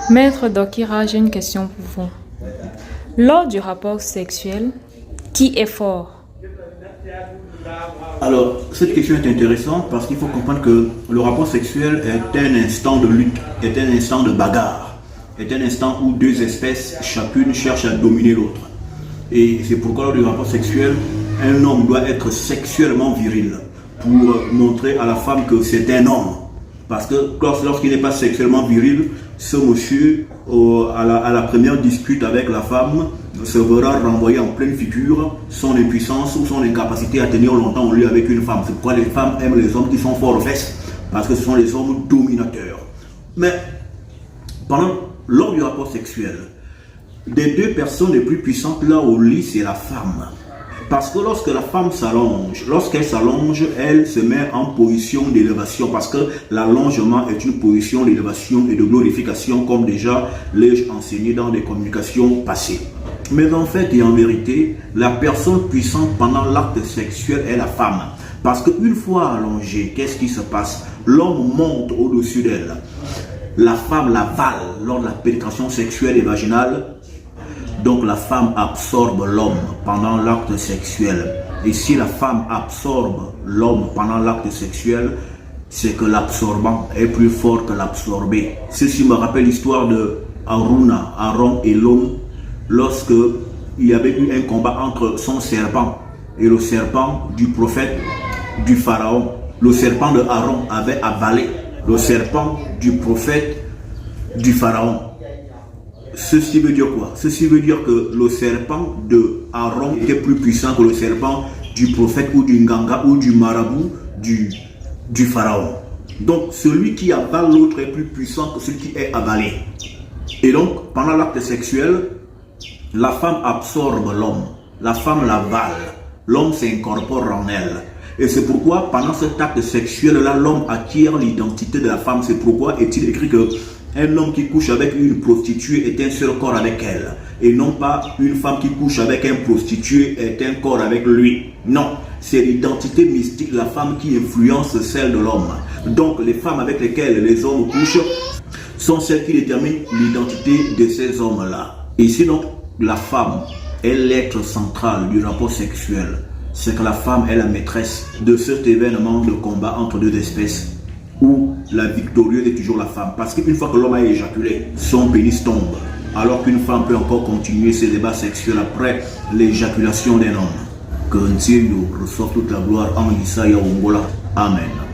Maître Dokira, j'ai une question pour vous. Lors du rapport sexuel, qui est fort? Alors, cette question est intéressante parce qu'il faut comprendre que le rapport sexuel est un instant de lutte, est un instant de bagarre, est un instant où deux espèces, chacune cherche à dominer l'autre. Et c'est pourquoi lors du rapport sexuel, un homme doit être sexuellement viril pour montrer à la femme que c'est un homme. Parce que lorsqu'il n'est pas sexuellement viril, ce monsieur, à la première dispute avec la femme, se verra renvoyer en pleine figure son impuissance ou son incapacité à tenir longtemps au lieu avec une femme. C'est pourquoi les femmes aiment les hommes qui sont forts aux fesses, parce que ce sont les hommes dominateurs. Mais lors du rapport sexuel, des deux personnes les plus puissantes là au lit, c'est la femme. Parce que lorsque la femme s'allonge, lorsqu'elle s'allonge, elle se met en position d'élévation. Parce que l'allongement est une position d'élévation et de glorification, comme déjà l'ai-je enseigné dans des communications passées. Mais en fait et en vérité, la personne puissante pendant l'acte sexuel est la femme. Parce qu'une fois allongée, qu'est-ce qui se passe? L'homme monte au-dessus d'elle. La femme l'avale lors de la pénétration sexuelle et vaginale. Donc la femme absorbe l'homme pendant l'acte sexuel. Et si la femme absorbe l'homme pendant l'acte sexuel, c'est que l'absorbant est plus fort que l'absorbé. Ceci me rappelle l'histoire de Aaron et l'homme, lorsque il y avait eu un combat entre son serpent et le serpent du prophète du pharaon. Le serpent de Aaron avait avalé le serpent du prophète du pharaon. Ceci veut dire quoi? Ceci veut dire que le serpent de Aaron était plus puissant que le serpent du prophète ou du nganga ou du marabout du pharaon. Donc celui qui avale l'autre est plus puissant que celui qui est avalé. Et donc pendant l'acte sexuel, la femme absorbe l'homme, la femme l'avale, l'homme s'incorpore en elle. Et c'est pourquoi pendant cet acte sexuel-là, l'homme acquiert l'identité de la femme. C'est pourquoi est-il écrit que un homme qui couche avec une prostituée est un seul corps avec elle. Et non pas une femme qui couche avec un prostitué est un corps avec lui. Non, c'est l'identité mystique de la femme qui influence celle de l'homme. Donc les femmes avec lesquelles les hommes couchent sont celles qui déterminent l'identité de ces hommes-là. Et ici donc, la femme est l'être central du rapport sexuel. C'est que la femme est la maîtresse de cet événement de combat entre deux espèces, où la victorieuse est toujours la femme. Parce qu'une fois que l'homme a éjaculé, son pénis tombe. Alors qu'une femme peut encore continuer ses débats sexuels après l'éjaculation d'un homme. Que Dieu reçoive toute la gloire en Isaïe Ongola. Amen.